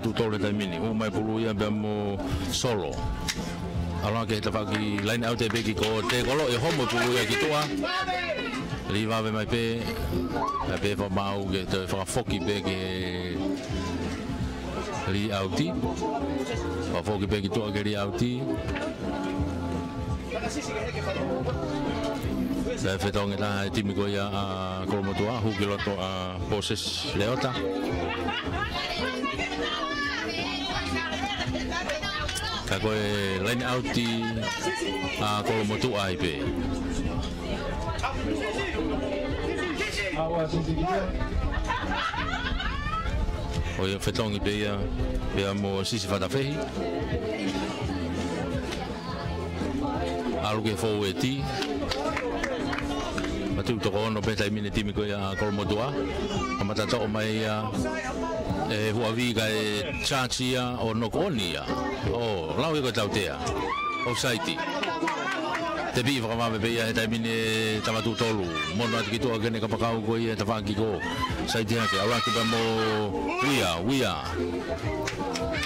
Tu tole tai mini, o mai pulu ia be mo solo. Ala ke ta ki line out e be ki ko te kolo e homo pulu ia ki toa. Riva ve mai pe fa mau ke te fa foki be ke ri auti. Fa foki be ki toa ke ri auti. Saya fetong ita tim ko ya kolomotua hu kiloto poses leota. Kako line out di kolomotua ipe. Oh ya fetong ipe ya mo sisi fata fehi. Alu ke fo eti. Matu to kono beta mini timi ko ya kolomotua. Amata to mai huavi ga chachia o nokonia. Oh, lau ko tautea. O saiti. Te bi va be ya ta mini tamatu tolu. Mono at gitu agene ka pakau ko ya ta faki ko. Saiti ha ke ala ki ba mo wia.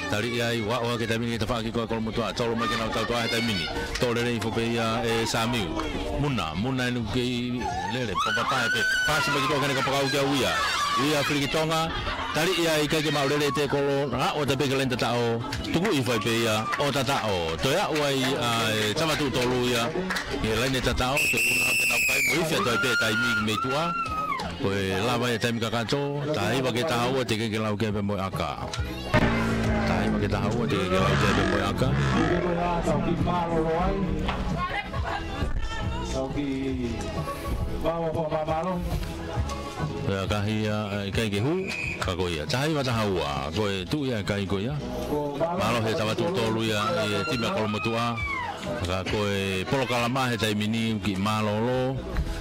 Tari ai wa ke ta mini ta faki ko kolomotua. Tolo mai ke na tau ta mini. Tole nei fo be ya samiu. Muna nu ke lele papa pe pasi bagi to ka pakau ke wia frikitonga tari ia ika ke maulele te kolo na o te begelen tatao tuku i fai pe ia o tatao to ya wai tamatu tolu ia ke lene tatao te una te na kai mo ifia to pe tai mi tua ko la vai te mi ka kanto tai ba ke tao te ke lau ke pe mo aka tai ba ke tao te ke lau ke pe mo aka Soki bawa ya kahia kai ke hu ka ko ia tai wa tahaua ko tu ia kai ko ia malo he tawa tu tolu ia e tima kolomotua ka ko polo kalama he tai mini ki malolo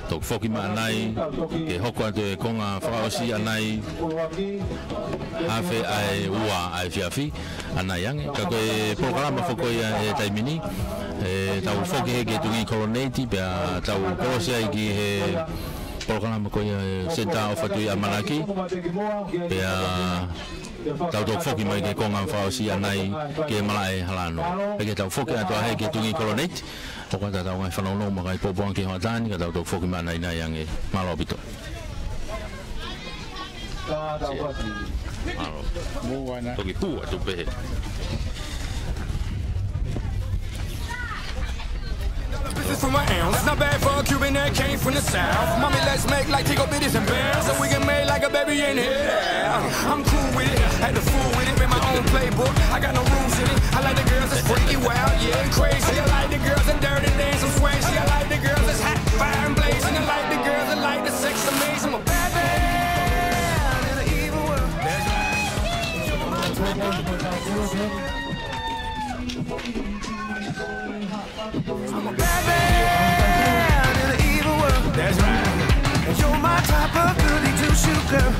to foki manai ke hoko atu e konga faosi anai hafe ai ua ai fiafi anai yang ka ko polo kalama foko ia e tai mini tau foki he ke tu ki koloneti pe tau kolosi ai ki he Pokoknya mau senta ofatu ya malaki, ya tau tok foki mai ke kongan fausi anai ke malai halano, ke tau foki atau hai ke tungi kolonet, pokoknya tau ngai fanono makai popong ke hotan, ke tau tok foki mana ina yang malo bito. Malo, toki tua tu pe. From my ounce, not bad for a Cuban that came from the south. Mommy, let's make like Tico bitties and bears, so we can make like a baby in here. I'm cool with it, had to fool with it, made my own playbook. I got no rules in it. I like the girls that's freaky, wild, yeah, and crazy. I like the girls that dirty, dance and sway. I like the girls that's hot, fire and blazing. I like the girls that like the sex amazing. I'm a bad man in an evil world. I'm a bad man in an evil world. That's right. And you're my type of goody two-shoe girl.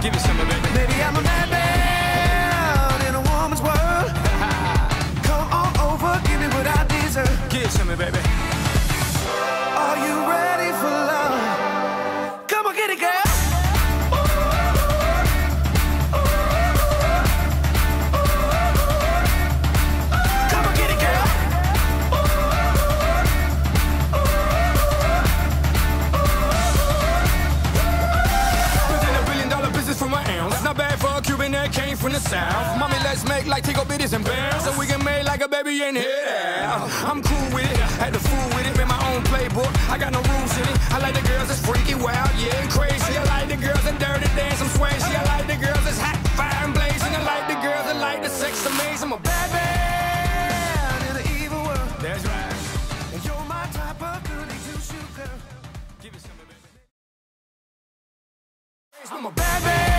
Give me some of it. Maybe I'm a bad man in a woman's world. Come on over, give me what I deserve. Give some of it, baby. Are you ready for love? Come on, get it, girl. Cuban that came from the south. Mommy, let's make like Tico bitties and bears, so we can make like a baby in here. I'm cool with it, had to fool with it, made my own playbook. I got no rules in it. I like the girls that's freaky, wild, yeah, and crazy. I like the girls that dirty, dance and sway. I like the girls that's hot, fire and blazing. I like the girls that like the sex amazing. I'm a bad man in an evil world. That's right. And you're my type of goody two-shoe girl. Give me some of it. I'm a bad man.